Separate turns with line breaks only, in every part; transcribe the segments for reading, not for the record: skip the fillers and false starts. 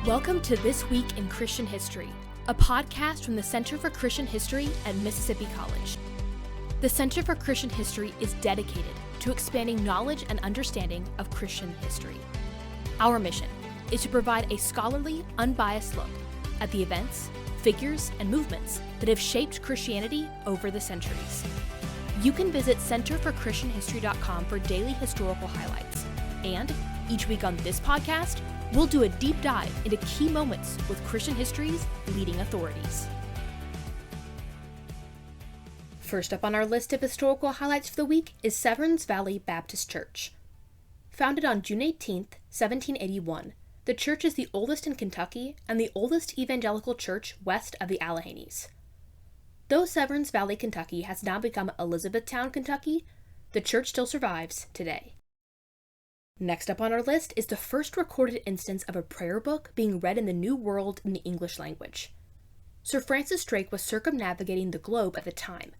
Welcome to This Week in Christian History, a podcast from the Center for Christian History at Mississippi College. The Center for Christian History is dedicated to expanding knowledge and understanding of Christian history. Our mission is to provide a scholarly, unbiased look at the events, figures, and movements that have shaped Christianity over the centuries. You can visit centerforchristianhistory.com for daily historical highlights. And each week on this podcast, we'll do a deep dive into key moments with Christian history's leading authorities. First up on our list of historical highlights for the week is Severns Valley Baptist Church. Founded on June 18, 1781, the church is the oldest in Kentucky and the oldest evangelical church west of the Alleghenies. Though Severns Valley, Kentucky has now become Elizabethtown, Kentucky, the church still survives today. Next up on our list is the first recorded instance of a prayer book being read in the New World in the English language. Sir Francis Drake was circumnavigating the globe at the time,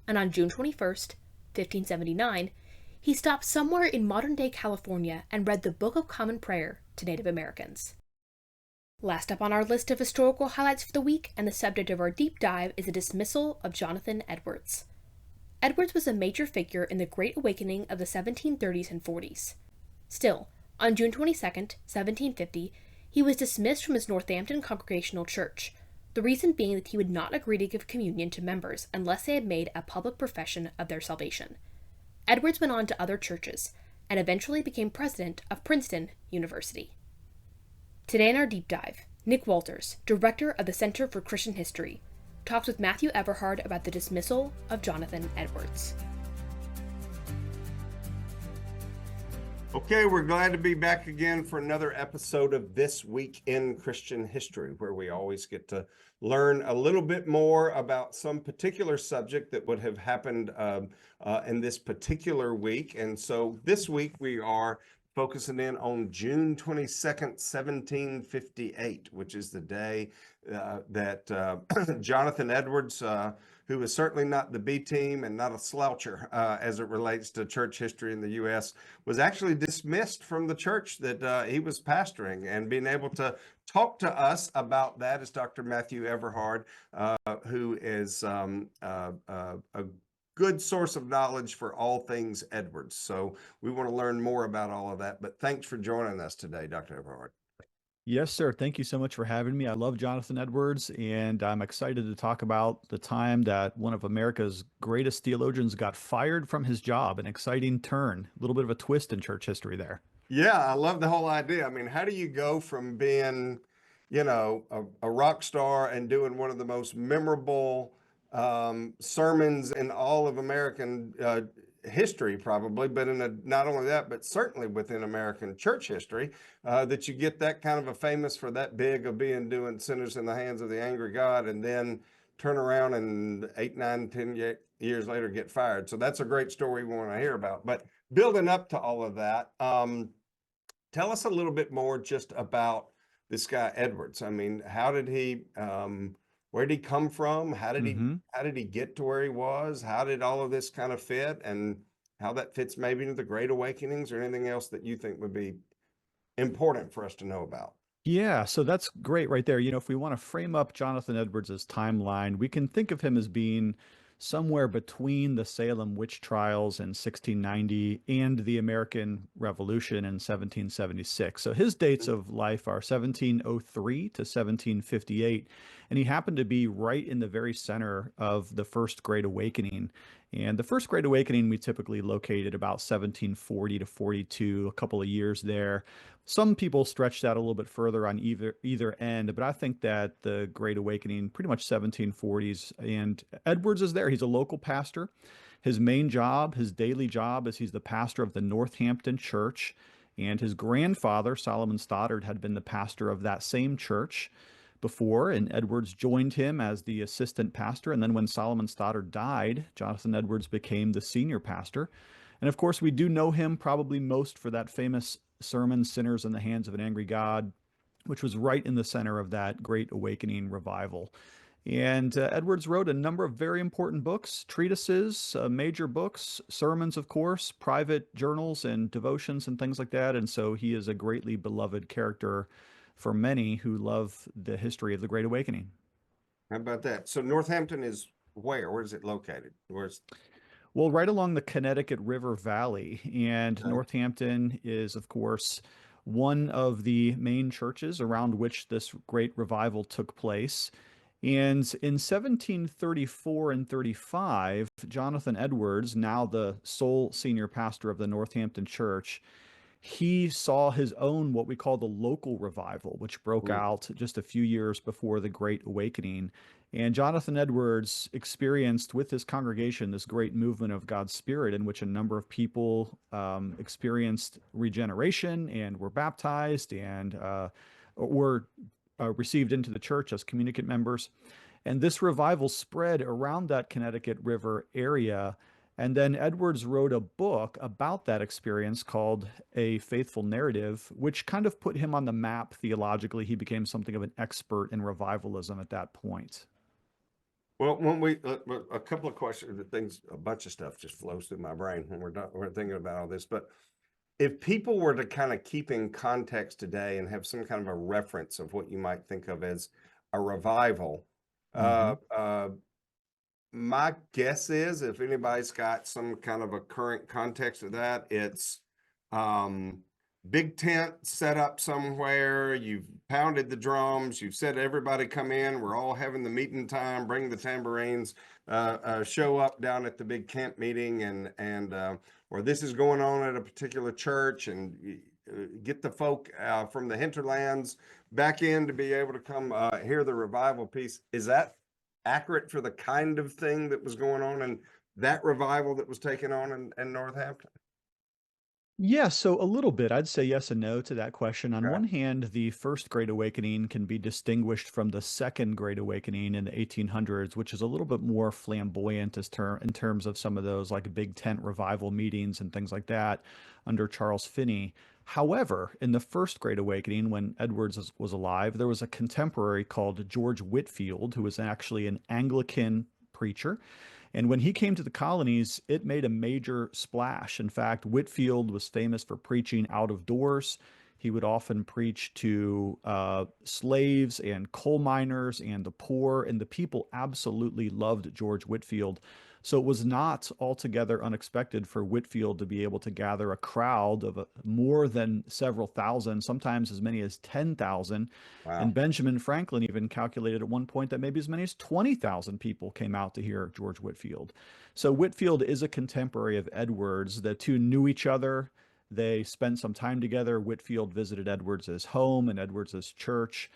and on June 21st, 1579, he stopped somewhere in modern-day California and read the Book of Common Prayer to Native Americans. Last up on our list of historical highlights for the week, and the subject of our deep dive, is the dismissal of Jonathan Edwards. Edwards was a major figure in the Great Awakening of the 1730s and 40s. Still, on June 22, 1750, he was dismissed from his Northampton Congregational Church, the reason being that he would not agree to give communion to members unless they had made a public profession of their salvation. Edwards went on to other churches, and eventually became president of Princeton University. Today in our deep dive, Nick Walters, director of the Center for Christian History, talks with Matthew Everhard about the dismissal of Jonathan Edwards.
Okay, we're glad to be back again for another episode of This Week in Christian History, where we always get to learn a little bit more about some particular subject that would have happened in this particular week. And so this week we are focusing in on June 22nd, 1758, which is the day that Jonathan Edwards, who is certainly not the B team and not a sloucher as it relates to church history in the U.S., was actually dismissed from the church that he was pastoring. And being able to talk to us about that is Dr. Matthew Everhard, who is a good source of knowledge for all things Edwards. So we want to learn more about all of that. But thanks for joining us today, Dr. Everhard.
Yes, sir. Thank you so much for having me. I love Jonathan Edwards, and I'm excited to talk about the time that one of America's greatest theologians got fired from his job. An exciting turn, a little bit of a twist in church history there.
Yeah, I love the whole idea. I mean, how do you go from being, a rock star and doing one of the most memorable sermons in all of American history, probably, but not only that, but certainly within American church history, that you get that kind of a famous for that big of doing sinners in the hands of the angry God, and then turn around and 8, 9, 10 years later get fired. So that's a great story we want to hear about. But building up to all of that, tell us a little bit more just about this guy Edwards. I mean, how did he where did he come from? How did he get to where he was? How did all of this kind of fit, and how that fits maybe into the Great Awakenings or anything else that you think would be important for us to know about?
Yeah, so that's great right there. If we want to frame up Jonathan Edwards' timeline, we can think of him as being somewhere between the Salem witch trials in 1690 and the American Revolution in 1776. So his dates of life are 1703 to 1758, and he happened to be right in the very center of the First Great Awakening. And the First Great Awakening we typically locate at about 1740 to 42, a couple of years there. Some people stretch that a little bit further on either end, but I think that the Great Awakening, pretty much 1740s, and Edwards is there. He's a local pastor. His main job, his daily job, is he's the pastor of the Northampton Church, and his grandfather, Solomon Stoddard, had been the pastor of that same church before, and Edwards joined him as the assistant pastor. And then when Solomon Stoddard died, Jonathan Edwards became the senior pastor. And of course, we do know him probably most for that famous sermon, Sinners in the Hands of an Angry God, which was right in the center of that Great Awakening revival. And Edwards wrote a number of very important books, treatises, major books, sermons, of course, private journals and devotions and things like that. And so he is a greatly beloved character for many who love the history of the Great Awakening.
How about that? So Northampton is where? Where is it located? Where's
Well, right along the Connecticut River Valley, and
okay.
Northampton is, of course, one of the main churches around which this great revival took place. And in 1734 and 35, Jonathan Edwards, now the sole senior pastor of the Northampton Church, he saw his own what we call the local revival, which broke
Mm,
out just a few years before the Great Awakening. And Jonathan Edwards experienced with his congregation this great movement of God's Spirit, in which a number of people experienced regeneration and were baptized and were received into the church as communicant members. And this revival spread around that Connecticut River area. And then Edwards wrote a book about that experience called A Faithful Narrative, which kind of put him on the map theologically. He became something of an expert in revivalism at that point.
well, when we a couple of questions, things, a bunch of stuff just flows through my brain when we're thinking about all this. But if people were to kind of keep in context today and have some kind of a reference of what you might think of as a revival,
Mm-hmm.
uh, uh, my guess is if anybody's got some kind of a current context of that, it's um, big tent set up somewhere. You've pounded the drums. You've said everybody come in. We're all having the meeting time. Bring the tambourines. Show up down at the big camp meeting, and or this is going on at a particular church, and get the folk from the hinterlands back in to be able to come hear the revival piece. Is that accurate for the kind of thing that was going on in that revival that was taken on in Northampton?
Yeah, so a little bit. I'd say yes and no to that question. On
Okay.
one hand, the first Great Awakening can be distinguished from the second Great Awakening in the 1800s, which is a little bit more flamboyant in terms of some of those like big tent revival meetings and things like that under Charles Finney. However, in the first Great Awakening, when Edwards was alive, there was a contemporary called George Whitefield, who was actually an Anglican preacher. And when he came to the colonies, it made a major splash. In fact, Whitefield was famous for preaching out of doors. He would often preach to slaves and coal miners and the poor, and the people absolutely loved George Whitefield. So it was not altogether unexpected for Whitefield to be able to gather a crowd of more than several thousand, sometimes as many as 10,000. And
Wow.
Benjamin Franklin even calculated at one point that maybe as many as 20,000 people came out to hear George Whitefield. So Whitefield is a contemporary of Edwards. The two knew each other. They spent some time together. Whitefield visited Edwards's home and Edwards's church.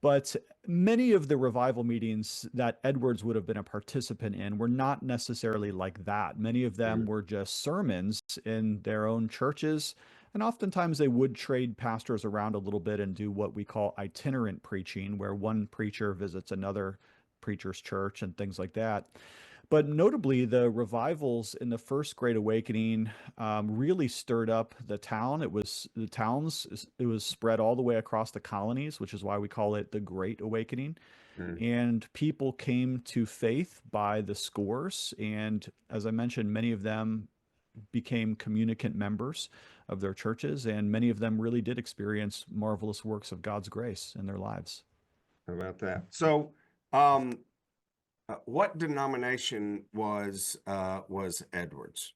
But many of the revival meetings that Edwards would have been a participant in were not necessarily like that. Many of them
Mm,
were just sermons in their own churches. And oftentimes they would trade pastors around a little bit and do what we call itinerant preaching, where one preacher visits another preacher's church and things like that. But notably, the revivals in the First Great Awakening really stirred up the town. It was the towns, it was spread all the way across the colonies, which is why we call it the Great Awakening.
mm.
And people came to faith by the scores. And as I mentioned, many of them became communicant members of their churches, and many of them really did experience marvelous works of God's grace in their lives.
How about that? So, um, what denomination was Edwards?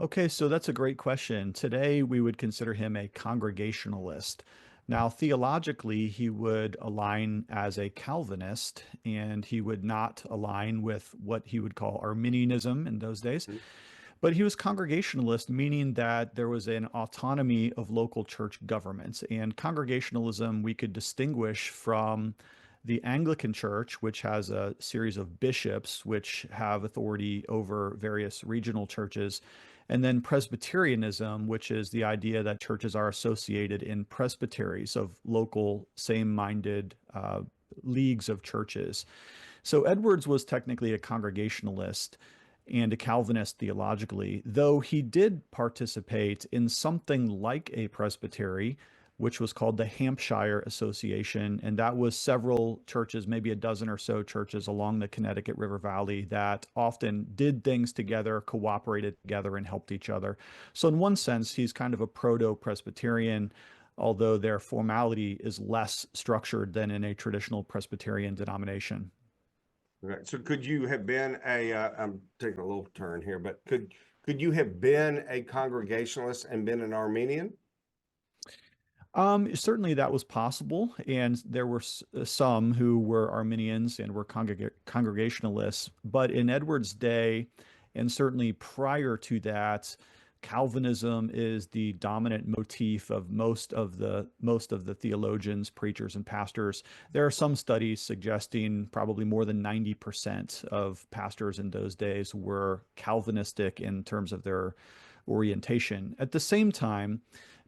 Okay, so that's a great question. Today, we would consider him a Congregationalist. Now, theologically, he would align as a Calvinist, and he would not align with what he would call Arminianism in those days.
Mm,
But he was Congregationalist, meaning that there was an autonomy of local church governments. And Congregationalism we could distinguish from the Anglican Church, which has a series of bishops which have authority over various regional churches, and then Presbyterianism, which is the idea that churches are associated in presbyteries of local same-minded leagues of churches. So Edwards was technically a Congregationalist and a Calvinist theologically, though he did participate in something like a presbytery, which was called the Hampshire Association. And that was several churches, maybe a dozen or so churches along the Connecticut River Valley that often did things together, cooperated together, and helped each other. So, in one sense, he's kind of a proto Presbyterian. although their formality is less structured than in a traditional Presbyterian denomination.
Right. So could you have been I'm taking a little turn here, but could you have been a Congregationalist and been an Arminian?
Certainly that was possible, and there were some who were Arminians and were Congregationalists. But in Edward's day, and certainly prior to that, Calvinism is the dominant motif of most of the theologians, preachers, and pastors. There are some studies suggesting probably more than 90% of pastors in those days were Calvinistic in terms of their orientation. At the same time,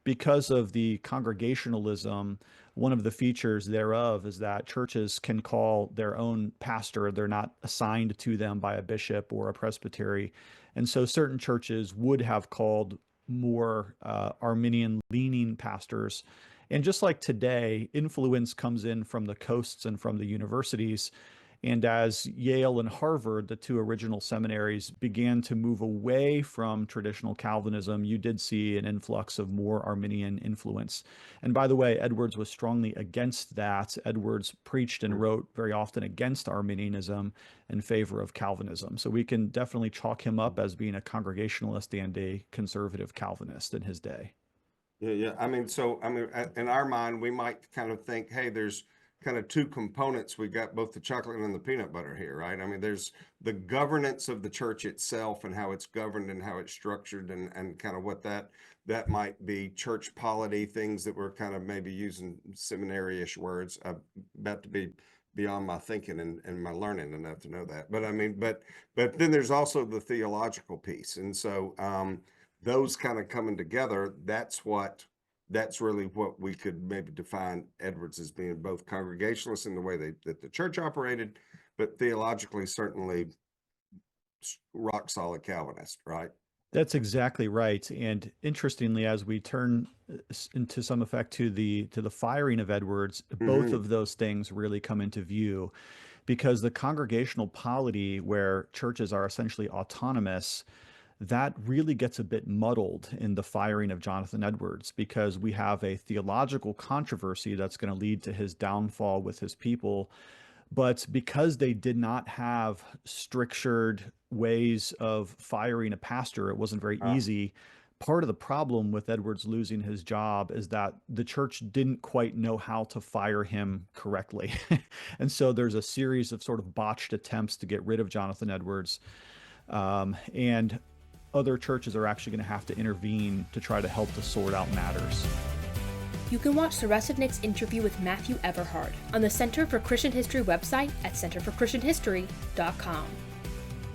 because of the congregationalism, one of the features thereof is that churches can call their own pastor. They're not assigned to them by a bishop or a presbytery. And so certain churches would have called more Arminian leaning pastors. And just like today, influence comes in from the coasts and from the universities. And as Yale and Harvard, the two original seminaries, began to move away from traditional Calvinism, you did see an influx of more Arminian influence. And by the way, Edwards was strongly against that. Edwards preached and wrote very often against Arminianism in favor of Calvinism. So we can definitely chalk him up as being a Congregationalist and a conservative Calvinist in his day.
Yeah. I mean, in our mind, we might kind of think, hey, there's kind of two components. We've got both the chocolate and the peanut butter here, right? I mean, there's the governance of the church itself and how it's governed and how it's structured and kind of what that might be, church polity, things that we're kind of maybe using seminary-ish words, about to be beyond my thinking and my learning enough to know that. But I mean, but then there's also the theological piece. And so those kind of coming together, that's really what we could maybe define Edwards as being, both Congregationalist in the way that the church operated, but theologically certainly rock solid Calvinist, right?
That's exactly right. And interestingly, as we turn into some effect to the firing of Edwards, both of those things really come into view, because the congregational polity, where churches are essentially autonomous, that really gets a bit muddled in the firing of Jonathan Edwards, because we have a theological controversy that's going to lead to his downfall with his people. But because they did not have strictured ways of firing a pastor, it wasn't very easy. Part of the problem with Edwards losing his job is that the church didn't quite know how to fire him correctly. And so there's a series of sort of botched attempts to get rid of Jonathan Edwards. And other churches are actually going to have to intervene to try to help to sort out matters.
You can watch the rest of Nick's interview with Matthew Everhard on the Center for Christian History website at centerforchristianhistory.com.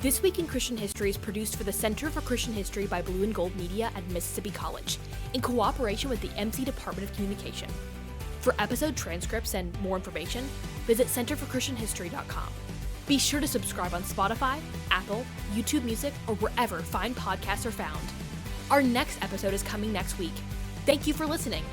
This Week in Christian History is produced for the Center for Christian History by Blue and Gold Media at Mississippi College, in cooperation with the MC Department of Communication. For episode transcripts and more information, visit centerforchristianhistory.com. Be sure to subscribe on Spotify, Apple, YouTube Music, or wherever fine podcasts are found. Our next episode is coming next week. Thank you for listening.